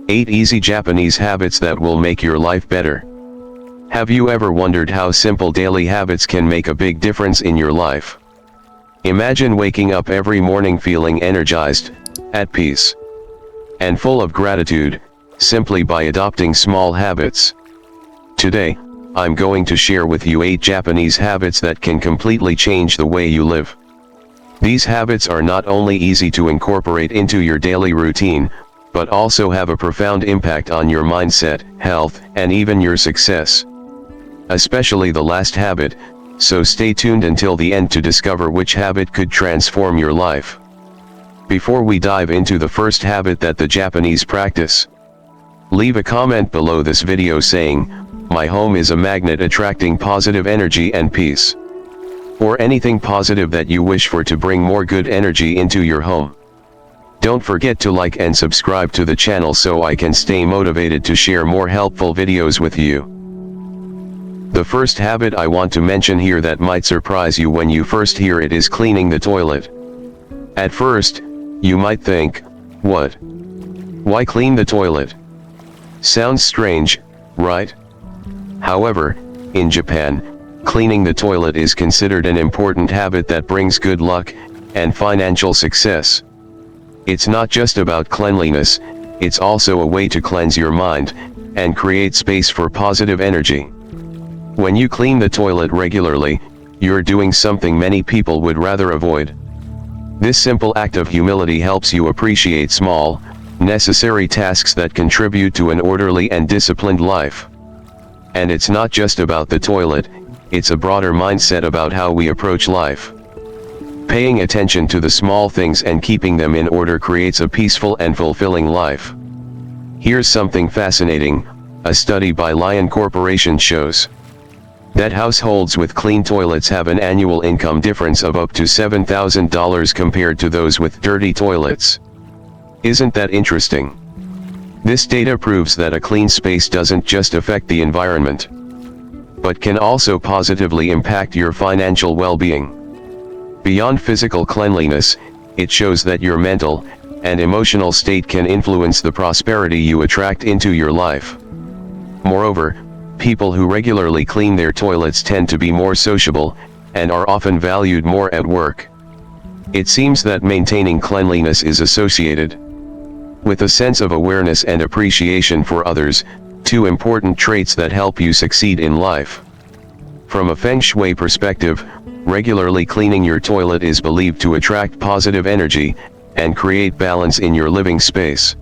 8 Easy Japanese Habits That Will Make Your Life Better. Have you ever wondered how simple daily habits can make a big difference in your life? Imagine waking up every morning feeling energized, at peace, and full of gratitude, simply by adopting small habits. Today, I'm going to share with you 8 Japanese habits that can completely change the way you live. These habits are not only easy to incorporate into your daily routine, but also have a profound impact on your mindset, health, and even your success. Especially the last habit, so stay tuned until the end to discover which habit could transform your life. Before we dive into the first habit that the Japanese practice, leave a comment below this video saying, "My home is a magnet attracting positive energy and peace," or anything positive that you wish for to bring more good energy into your home. Don't forget to like and subscribe to the channel so I can stay motivated to share more helpful videos with you. The first habit I want to mention here that might surprise you when you first hear it is cleaning the toilet. At first, you might think, what? Why clean the toilet? Sounds strange, right? However, in Japan, cleaning the toilet is considered an important habit that brings good luck and financial success. It's not just about cleanliness, it's also a way to cleanse your mind and create space for positive energy. When you clean the toilet regularly, you're doing something many people would rather avoid. This simple act of humility helps you appreciate small, necessary tasks that contribute to an orderly and disciplined life. And it's not just about the toilet, it's a broader mindset about how we approach life. Paying attention to the small things and keeping them in order creates a peaceful and fulfilling life. Here's something fascinating. A study by Lion Corporation shows that households with clean toilets have an annual income difference of up to $7,000 compared to those with dirty toilets. Isn't that interesting? This data proves that a clean space doesn't just affect the environment, but can also positively impact your financial well-being. Beyond physical cleanliness, it shows that your mental and emotional state can influence the prosperity you attract into your life. Moreover, people who regularly clean their toilets tend to be more sociable, and are often valued more at work. It seems that maintaining cleanliness is associated with a sense of awareness and appreciation for others, 2 important traits that help you succeed in life. From a Feng Shui perspective, regularly cleaning your toilet is believed to attract positive energy and create balance in your living space.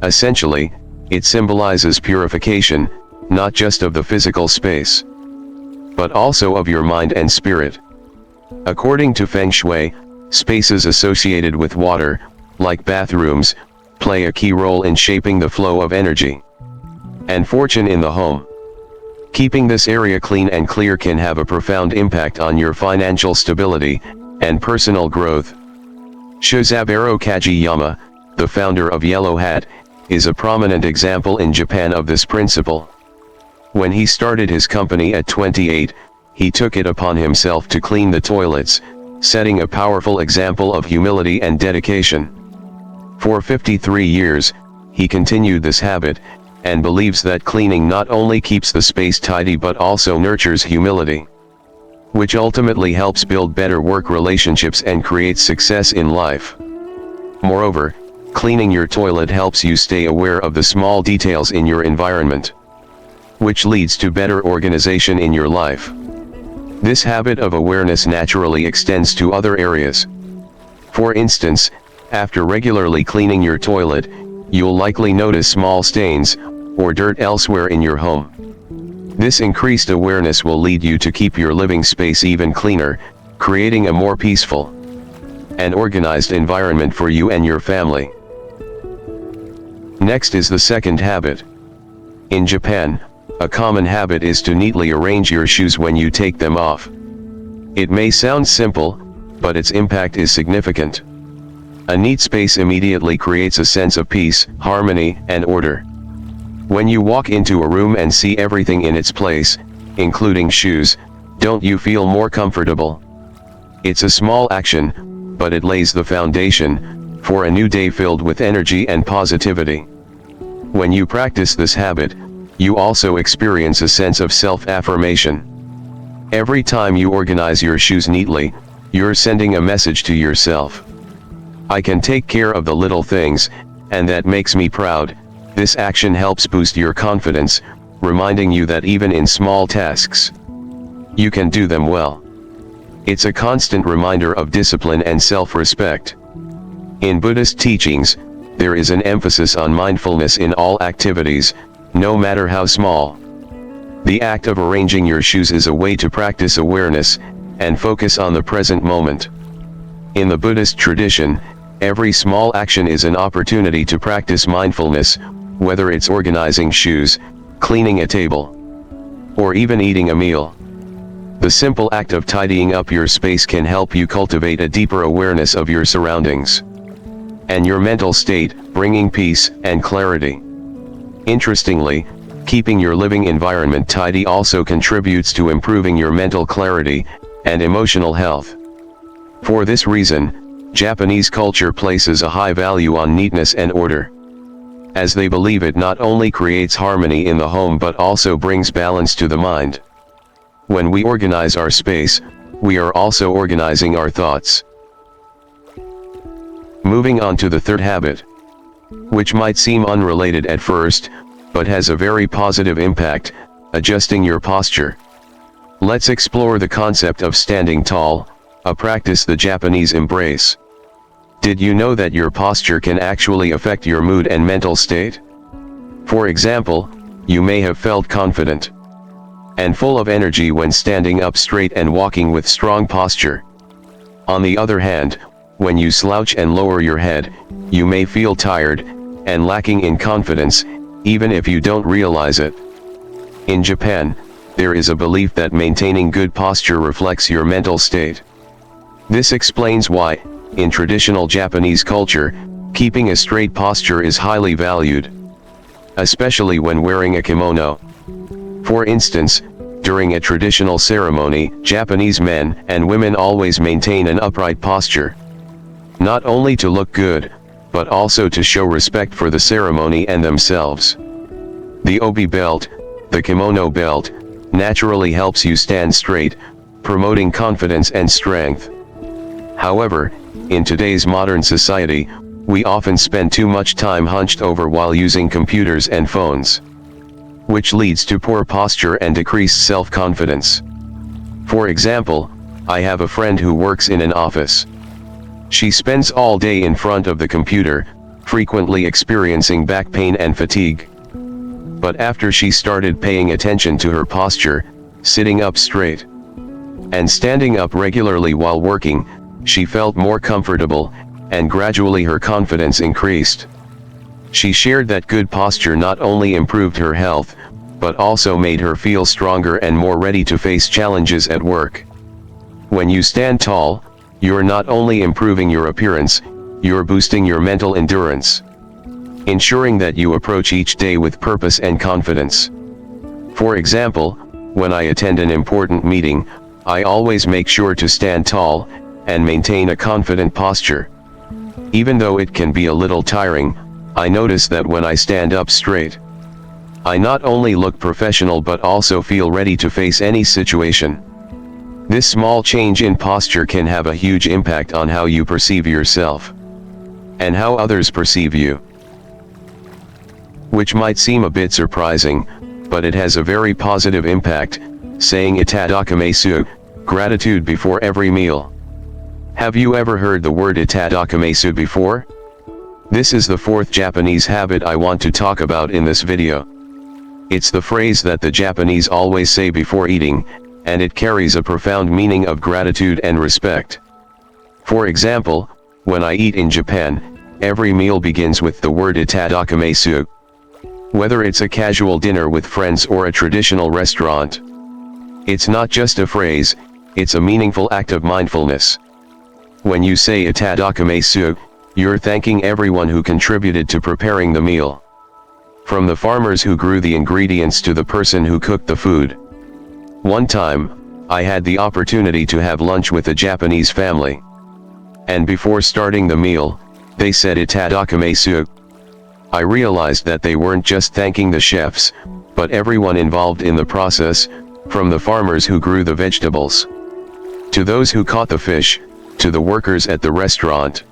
Essentially, it symbolizes purification, not just of the physical space, but also of your mind and spirit. According to Feng Shui, spaces associated with water, like bathrooms, play a key role in shaping the flow of energy and fortune in the home. Keeping this area clean and clear can have a profound impact on your financial stability and personal growth. Shozaburo Kageyama, the founder of Yellow Hat, is a prominent example in Japan of this principle. When he started his company at 28, he took it upon himself to clean the toilets, setting a powerful example of humility and dedication. For 53 years, he continued this habit, and believes that cleaning not only keeps the space tidy but also nurtures humility, which ultimately helps build better work relationships and creates success in life. Moreover, cleaning your toilet helps you stay aware of the small details in your environment, which leads to better organization in your life. This habit of awareness naturally extends to other areas. For instance, after regularly cleaning your toilet, you'll likely notice small stains or dirt elsewhere in your home. This increased awareness will lead you to keep your living space even cleaner, creating a more peaceful and organized environment for you and your family. Next is the second habit. In Japan, a common habit is to neatly arrange your shoes when you take them off. It may sound simple, but its impact is significant. A neat space immediately creates a sense of peace, harmony, and order. When you walk into a room and see everything in its place, including shoes, don't you feel more comfortable? It's a small action, but it lays the foundation for a new day filled with energy and positivity. When you practice this habit, you also experience a sense of self-affirmation. Every time you organize your shoes neatly, you're sending a message to yourself. I can take care of the little things, and that makes me proud. This action helps boost your confidence, reminding you that even in small tasks, you can do them well. It's a constant reminder of discipline and self-respect. In Buddhist teachings, there is an emphasis on mindfulness in all activities, no matter how small. The act of arranging your shoes is a way to practice awareness and focus on the present moment. In the Buddhist tradition, every small action is an opportunity to practice mindfulness, whether it's organizing shoes, cleaning a table, or even eating a meal. The simple act of tidying up your space can help you cultivate a deeper awareness of your surroundings and your mental state, bringing peace and clarity. Interestingly, keeping your living environment tidy also contributes to improving your mental clarity and emotional health. For this reason, Japanese culture places a high value on neatness and order, as they believe it not only creates harmony in the home but also brings balance to the mind. When we organize our space, we are also organizing our thoughts. Moving on to the third habit, which might seem unrelated at first, but has a very positive impact: adjusting your posture. Let's explore the concept of standing tall, a practice the Japanese embrace. Did you know that your posture can actually affect your mood and mental state? For example, you may have felt confident and full of energy when standing up straight and walking with strong posture. On the other hand, when you slouch and lower your head, you may feel tired and lacking in confidence, even if you don't realize it. In Japan, there is a belief that maintaining good posture reflects your mental state. This explains why, in traditional Japanese culture, keeping a straight posture is highly valued, especially when wearing a kimono. For instance, during a traditional ceremony, Japanese men and women always maintain an upright posture, not only to look good, but also to show respect for the ceremony and themselves. The obi belt, the kimono belt, naturally helps you stand straight, promoting confidence and strength. However, in today's modern society, we often spend too much time hunched over while using computers and phones, which leads to poor posture and decreased self-confidence. For example, I have a friend who works in an office. She spends all day in front of the computer, frequently experiencing back pain and fatigue. But after she started paying attention to her posture, sitting up straight and standing up regularly while working, she felt more comfortable, and gradually her confidence increased. She shared that good posture not only improved her health, but also made her feel stronger and more ready to face challenges at work. When you stand tall, you're not only improving your appearance, you're boosting your mental endurance, ensuring that you approach each day with purpose and confidence. For example, when I attend an important meeting, I always make sure to stand tall and maintain a confident posture. Even though it can be a little tiring, I notice that when I stand up straight, I not only look professional but also feel ready to face any situation. This small change in posture can have a huge impact on how you perceive yourself and how others perceive you, which might seem a bit surprising, but it has a very positive impact. Saying itadakimasu, gratitude before every meal. Have you ever heard the word itadakimasu before? This is the fourth Japanese habit I want to talk about in this video. It's the phrase that the Japanese always say before eating, and it carries a profound meaning of gratitude and respect. For example, when I eat in Japan, every meal begins with the word itadakimasu. Whether it's a casual dinner with friends or a traditional restaurant, it's not just a phrase, it's a meaningful act of mindfulness. When you say itadakimasu, you're thanking everyone who contributed to preparing the meal, from the farmers who grew the ingredients to the person who cooked the food. One time, I had the opportunity to have lunch with a Japanese family, and before starting the meal, they said itadakimasu. I realized that they weren't just thanking the chefs, but everyone involved in the process, from the farmers who grew the vegetables, to those who caught the fish, to the workers at the restaurant.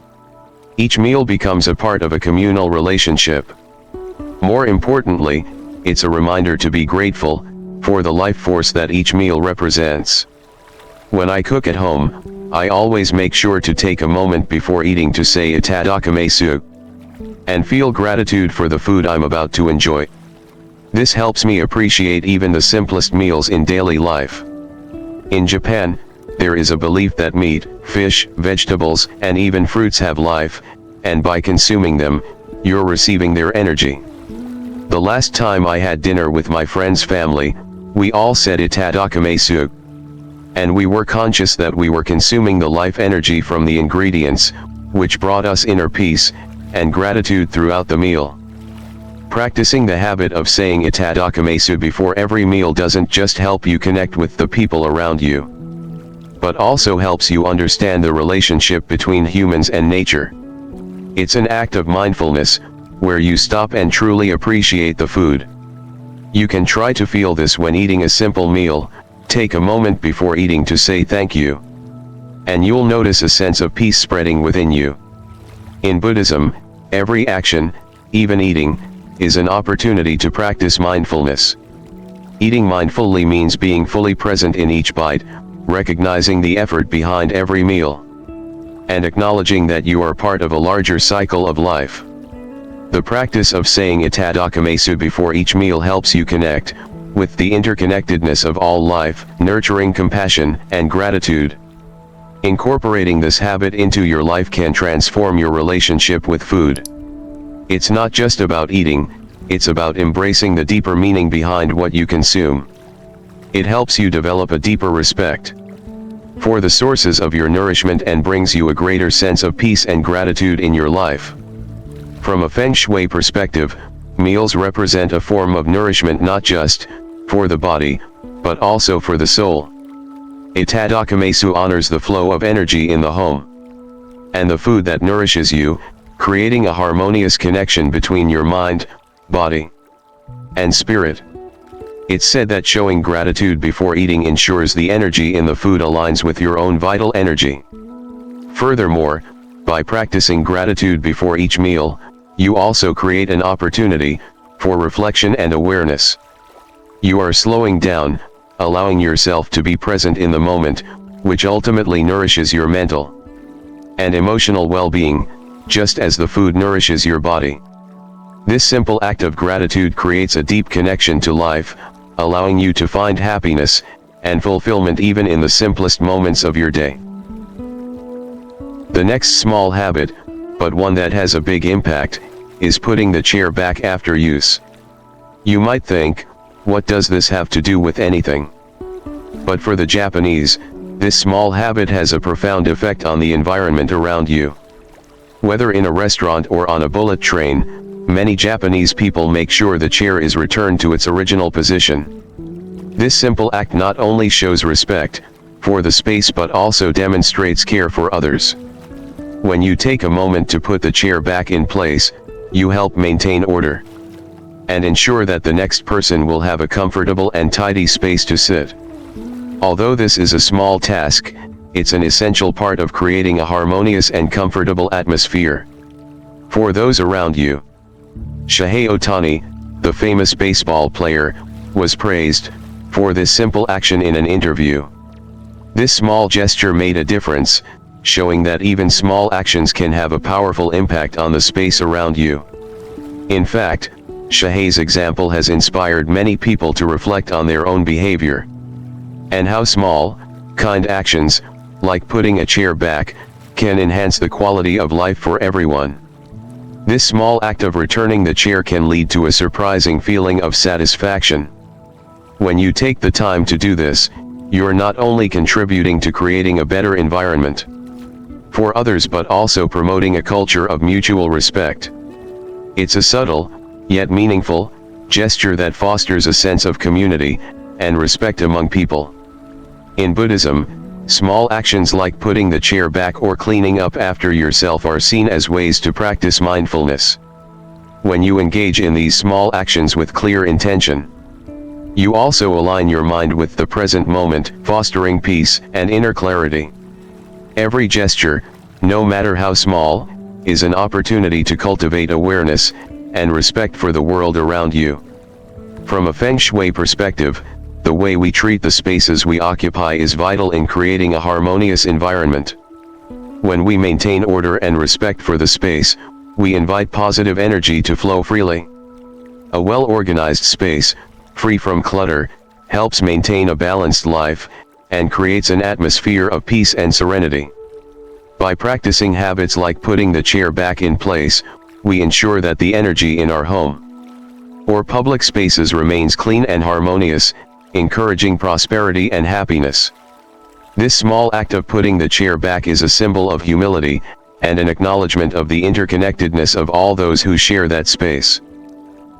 Each meal becomes a part of a communal relationship. More importantly, it's a reminder to be grateful for the life force that each meal represents. When I cook at home, I always make sure to take a moment before eating to say itadakimasu and feel gratitude for the food I'm about to enjoy. This helps me appreciate even the simplest meals in daily life. In Japan, there is a belief that meat, fish, vegetables, and even fruits have life, and by consuming them, you're receiving their energy. The last time I had dinner with my friend's family, we all said itadakimasu, and we were conscious that we were consuming the life energy from the ingredients, which brought us inner peace and gratitude throughout the meal. Practicing the habit of saying itadakimasu before every meal doesn't just help you connect with the people around you, but also helps you understand the relationship between humans and nature. It's an act of mindfulness, where you stop and truly appreciate the food. You can try to feel this when eating a simple meal. Take a moment before eating to say thank you, and you'll notice a sense of peace spreading within you. In Buddhism, every action, even eating, is an opportunity to practice mindfulness. Eating mindfully means being fully present in each bite, recognizing the effort behind every meal, and acknowledging that you are part of a larger cycle of life. The practice of saying itadakimasu before each meal helps you connect with the interconnectedness of all life, nurturing compassion and gratitude. Incorporating this habit into your life can transform your relationship with food. It's not just about eating, it's about embracing the deeper meaning behind what you consume. It helps you develop a deeper respect for the sources of your nourishment and brings you a greater sense of peace and gratitude in your life. From a Feng Shui perspective, meals represent a form of nourishment not just for the body, but also for the soul. Itadakimasu honors the flow of energy in the home and the food that nourishes you, creating a harmonious connection between your mind, body, and spirit. It's said that showing gratitude before eating ensures the energy in the food aligns with your own vital energy. Furthermore, by practicing gratitude before each meal, you also create an opportunity for reflection and awareness. You are slowing down, allowing yourself to be present in the moment, which ultimately nourishes your mental and emotional well-being, just as the food nourishes your body. This simple act of gratitude creates a deep connection to life, allowing you to find happiness and fulfillment even in the simplest moments of your day. The next small habit, but one that has a big impact, is putting the chair back after use. You might think, what does this have to do with anything? But for the Japanese, this small habit has a profound effect on the environment around you. Whether in a restaurant or on a bullet train, many Japanese people make sure the chair is returned to its original position. This simple act not only shows respect for the space but also demonstrates care for others. When you take a moment to put the chair back in place, you help maintain order and ensure that the next person will have a comfortable and tidy space to sit. Although this is a small task, it's an essential part of creating a harmonious and comfortable atmosphere for those around you. Shohei Ohtani, the famous baseball player, was praised for this simple action in an interview. This small gesture made a difference, showing that even small actions can have a powerful impact on the space around you. In fact, Shohei's example has inspired many people to reflect on their own behavior and how small, kind actions, like putting a chair back, can enhance the quality of life for everyone. This small act of returning the chair can lead to a surprising feeling of satisfaction. When you take the time to do this, you're not only contributing to creating a better environment for others but also promoting a culture of mutual respect. It's a subtle, yet meaningful, gesture that fosters a sense of community and respect among people. In Buddhism, small actions like putting the chair back or cleaning up after yourself are seen as ways to practice mindfulness. When you engage in these small actions with clear intention, you also align your mind with the present moment, fostering peace and inner clarity. Every gesture, no matter how small, is an opportunity to cultivate awareness and respect for the world around you. From a Feng Shui perspective, the way we treat the spaces we occupy is vital in creating a harmonious environment. When we maintain order and respect for the space, we invite positive energy to flow freely. A well-organized space, free from clutter, helps maintain a balanced life, and creates an atmosphere of peace and serenity. By practicing habits like putting the chair back in place, we ensure that the energy in our home or public spaces remains clean and harmonious, encouraging prosperity and happiness. This small act of putting the chair back is a symbol of humility, and an acknowledgement of the interconnectedness of all those who share that space.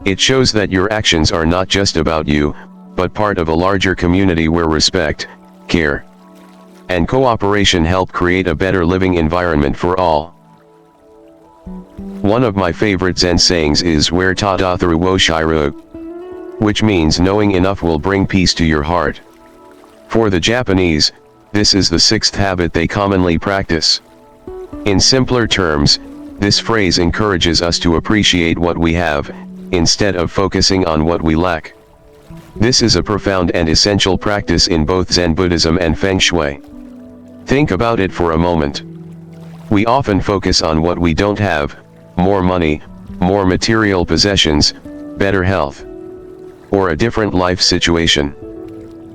It shows that your actions are not just about you, but part of a larger community where respect, care, and cooperation help create a better living environment for all. One of my favorite Zen sayings is "Where ta da through wo shiru," which means knowing enough will bring peace to your heart. For the Japanese, this is the sixth habit they commonly practice. In simpler terms, this phrase encourages us to appreciate what we have, instead of focusing on what we lack. This is a profound and essential practice in both Zen Buddhism and Feng Shui. Think about it for a moment. We often focus on what we don't have: more money, more material possessions, better health, or a different life situation.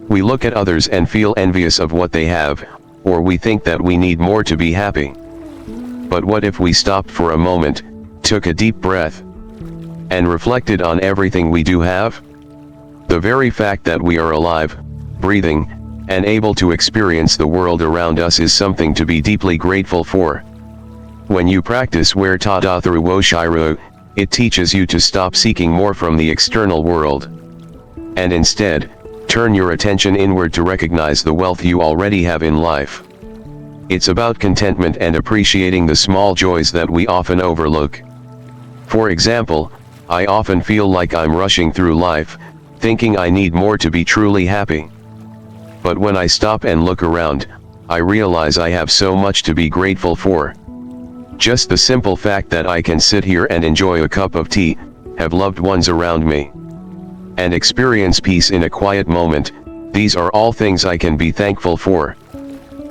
We look at others and feel envious of what they have, or we think that we need more to be happy. But what if we stopped for a moment, took a deep breath, and reflected on everything we do have? The very fact that we are alive, breathing, and able to experience the world around us is something to be deeply grateful for. When you practice "Where ta da through wo shiru," it teaches you to stop seeking more from the external world, and instead, turn your attention inward to recognize the wealth you already have in life. It's about contentment and appreciating the small joys that we often overlook. For example, I often feel like I'm rushing through life, thinking I need more to be truly happy. But when I stop and look around, I realize I have so much to be grateful for. Just the simple fact that I can sit here and enjoy a cup of tea, have loved ones around me, and experience peace in a quiet moment, these are all things I can be thankful for.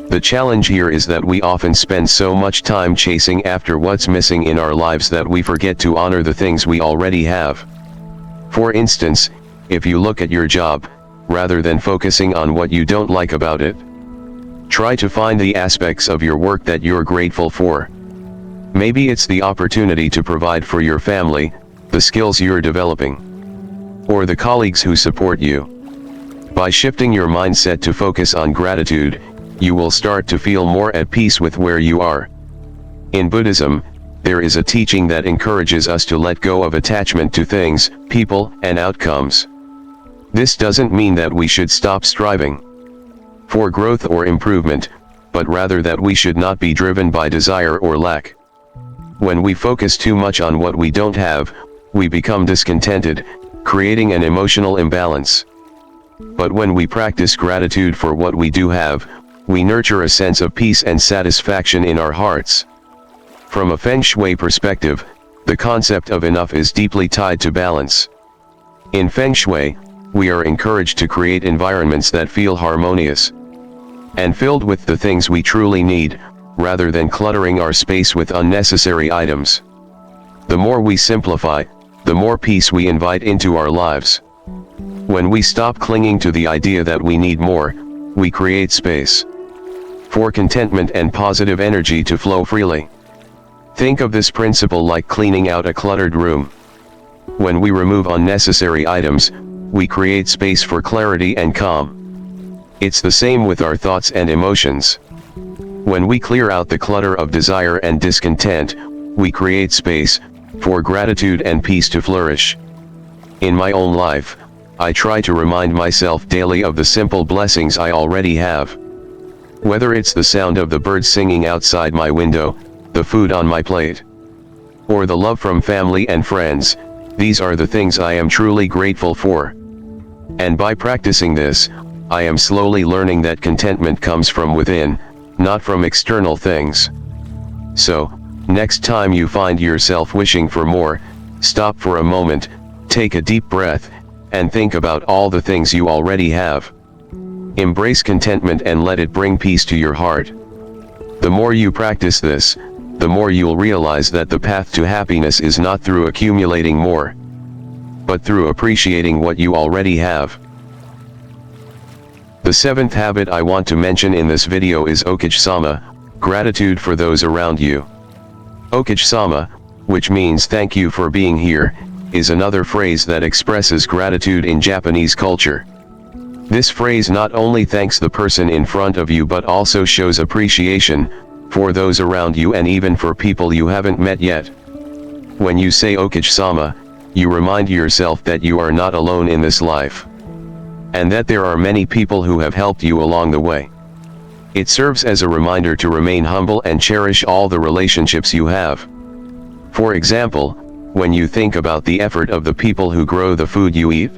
The challenge here is that we often spend so much time chasing after what's missing in our lives that we forget to honor the things we already have. For instance, if you look at your job, rather than focusing on what you don't like about it, try to find the aspects of your work that you're grateful for. Maybe it's the opportunity to provide for your family, the skills you're developing, or the colleagues who support you. By shifting your mindset to focus on gratitude, you will start to feel more at peace with where you are. In Buddhism, there is a teaching that encourages us to let go of attachment to things, people, and outcomes. This doesn't mean that we should stop striving for growth or improvement, but rather that we should not be driven by desire or lack. When we focus too much on what we don't have, we become discontented, creating an emotional imbalance. But when we practice gratitude for what we do have, we nurture a sense of peace and satisfaction in our hearts. From a Feng Shui perspective, the concept of enough is deeply tied to balance. In Feng Shui, we are encouraged to create environments that feel harmonious and filled with the things we truly need, rather than cluttering our space with unnecessary items. The more we simplify, the more peace we invite into our lives. When we stop clinging to the idea that we need more, we create space for contentment and positive energy to flow freely. Think of this principle like cleaning out a cluttered room. When we remove unnecessary items, we create space for clarity and calm. It's the same with our thoughts and emotions. When we clear out the clutter of desire and discontent, we create space for gratitude and peace to flourish. In my own life, I try to remind myself daily of the simple blessings I already have. Whether it's the sound of the birds singing outside my window, the food on my plate, or the love from family and friends, these are the things I am truly grateful for. And by practicing this, I am slowly learning that contentment comes from within, not from external things. So, next time you find yourself wishing for more, stop for a moment, take a deep breath, and think about all the things you already have. Embrace contentment and let it bring peace to your heart. The more you practice this, the more you'll realize that the path to happiness is not through accumulating more, but through appreciating what you already have. The seventh habit I want to mention in this video is okage-sama, gratitude for those around you. Okage-sama, which means thank you for being here, is another phrase that expresses gratitude in Japanese culture. This phrase not only thanks the person in front of you but also shows appreciation for those around you and even for people you haven't met yet. When you say okage-sama, you remind yourself that you are not alone in this life, and that there are many people who have helped you along the way. It serves as a reminder to remain humble and cherish all the relationships you have. For example, when you think about the effort of the people who grow the food you eat,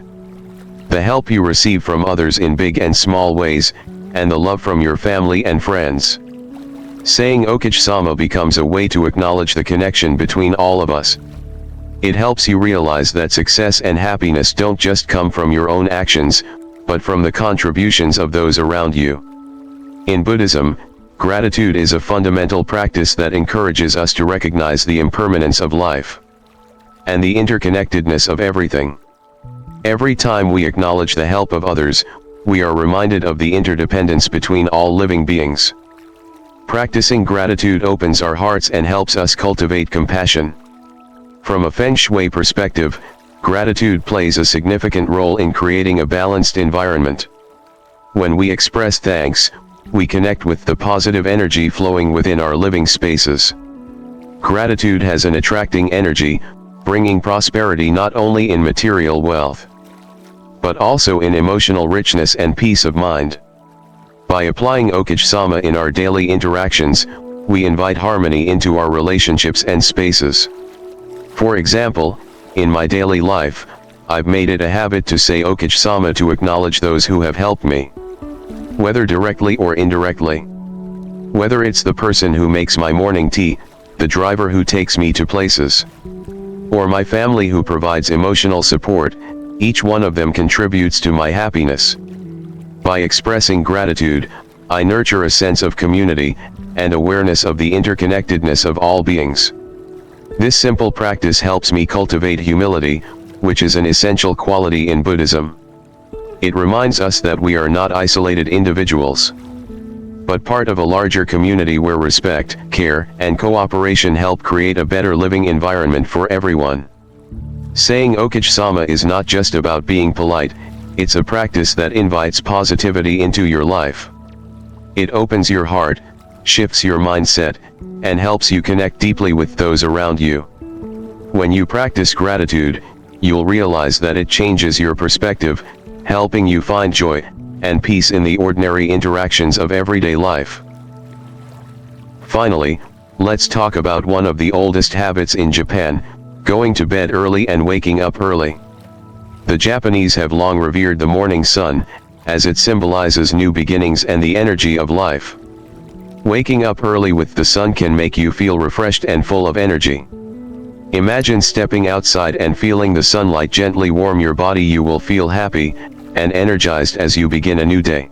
the help you receive from others in big and small ways, and the love from your family and friends. Saying okage-sama becomes a way to acknowledge the connection between all of us. It helps you realize that success and happiness don't just come from your own actions, but from the contributions of those around you. In Buddhism, gratitude is a fundamental practice that encourages us to recognize the impermanence of life and the interconnectedness of everything. Every time we acknowledge the help of others, we are reminded of the interdependence between all living beings. Practicing gratitude opens our hearts and helps us cultivate compassion. From a Feng Shui perspective, gratitude plays a significant role in creating a balanced environment. When we express thanks, we connect with the positive energy flowing within our living spaces. Gratitude has an attracting energy, bringing prosperity not only in material wealth, but also in emotional richness and peace of mind. By applying okage-sama in our daily interactions, we invite harmony into our relationships and spaces. For example, in my daily life, I've made it a habit to say okage-sama to acknowledge those who have helped me, whether directly or indirectly. Whether it's the person who makes my morning tea, the driver who takes me to places, or my family who provides emotional support, each one of them contributes to my happiness. By expressing gratitude, I nurture a sense of community and awareness of the interconnectedness of all beings. This simple practice helps me cultivate humility, which is an essential quality in Buddhism. It reminds us that we are not isolated individuals, but part of a larger community where respect, care, and cooperation help create a better living environment for everyone. Saying okage-sama is not just about being polite, it's a practice that invites positivity into your life. It opens your heart, shifts your mindset, and helps you connect deeply with those around you. When you practice gratitude, you'll realize that it changes your perspective, helping you find joy and peace in the ordinary interactions of everyday life. Finally, let's talk about one of the oldest habits in Japan, going to bed early and waking up early. The Japanese have long revered the morning sun, as it symbolizes new beginnings and the energy of life. Waking up early with the sun can make you feel refreshed and full of energy. Imagine stepping outside and feeling the sunlight gently warm your body. You will feel happy and energized as you begin a new day.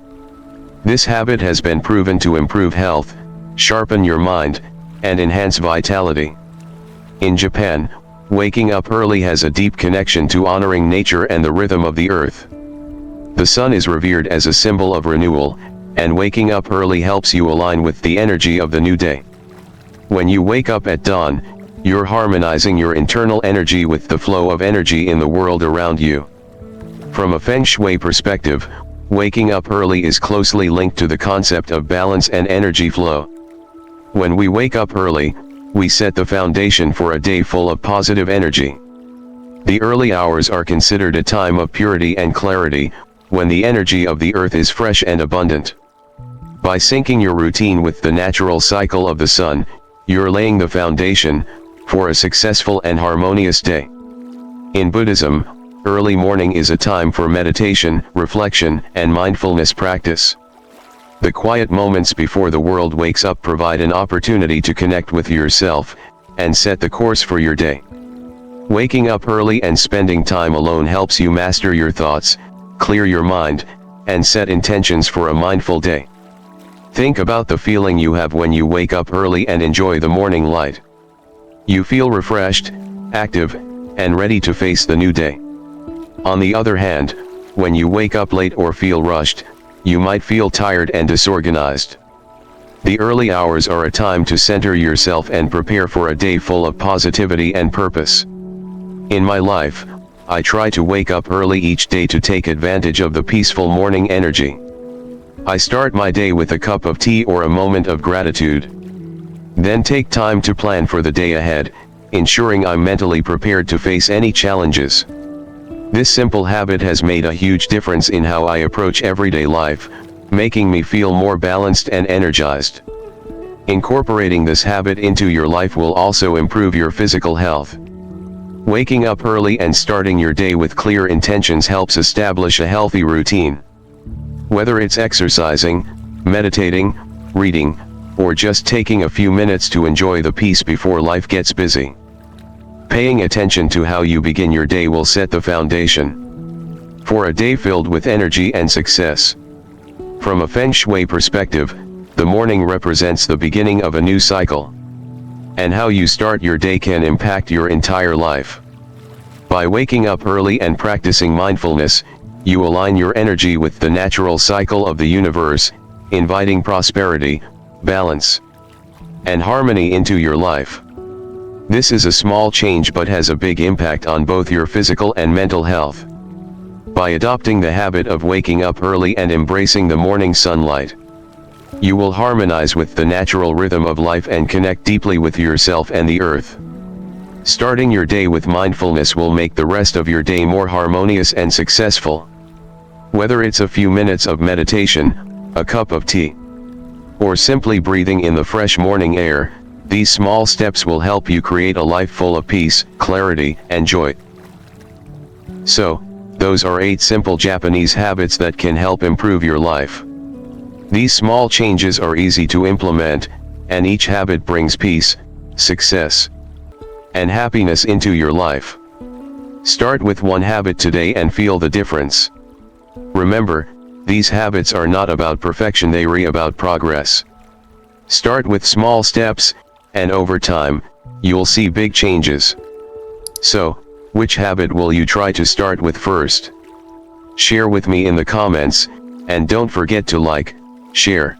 This habit has been proven to improve health, sharpen your mind, and enhance vitality. In Japan, waking up early has a deep connection to honoring nature and the rhythm of the earth. The sun is revered as a symbol of renewal, and waking up early helps you align with the energy of the new day. When you wake up at dawn, you're harmonizing your internal energy with the flow of energy in the world around you. From a Feng Shui perspective, waking up early is closely linked to the concept of balance and energy flow. When we wake up early, we set the foundation for a day full of positive energy. The early hours are considered a time of purity and clarity, when the energy of the earth is fresh and abundant. By syncing your routine with the natural cycle of the sun, you're laying the foundation for a successful and harmonious day. In Buddhism, early morning is a time for meditation, reflection, and mindfulness practice. The quiet moments before the world wakes up provide an opportunity to connect with yourself, and set the course for your day. Waking up early and spending time alone helps you master your thoughts, clear your mind, and set intentions for a mindful day. Think about the feeling you have when you wake up early and enjoy the morning light. You feel refreshed, active, and ready to face the new day. On the other hand, when you wake up late or feel rushed, you might feel tired and disorganized. The early hours are a time to center yourself and prepare for a day full of positivity and purpose. In my life, I try to wake up early each day to take advantage of the peaceful morning energy. I start my day with a cup of tea or a moment of gratitude. Then take time to plan for the day ahead, ensuring I'm mentally prepared to face any challenges. This simple habit has made a huge difference in how I approach everyday life, making me feel more balanced and energized. Incorporating this habit into your life will also improve your physical health. Waking up early and starting your day with clear intentions helps establish a healthy routine. Whether it's exercising, meditating, reading, or just taking a few minutes to enjoy the peace before life gets busy. Paying attention to how you begin your day will set the foundation for a day filled with energy and success. From a Feng Shui perspective, the morning represents the beginning of a new cycle. And how you start your day can impact your entire life. By waking up early and practicing mindfulness, you align your energy with the natural cycle of the universe, inviting prosperity, balance, and harmony into your life. This is a small change but has a big impact on both your physical and mental health. By adopting the habit of waking up early and embracing the morning sunlight, you will harmonize with the natural rhythm of life and connect deeply with yourself and the earth. Starting your day with mindfulness will make the rest of your day more harmonious and successful. Whether it's a few minutes of meditation, a cup of tea, or simply breathing in the fresh morning air, these small steps will help you create a life full of peace, clarity, and joy. So, those are 8 simple Japanese habits that can help improve your life. These small changes are easy to implement, and each habit brings peace, success, and happiness into your life. Start with one habit today and feel the difference. Remember, these habits are not about perfection, they are about progress. Start with small steps, and over time, you'll see big changes. So, which habit will you try to start with first? Share with me in the comments, and don't forget to like, share,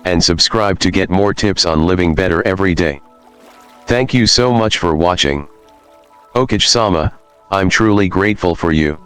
and subscribe to get more tips on living better every day. Thank you so much for watching. Okage-sama, I'm truly grateful for you.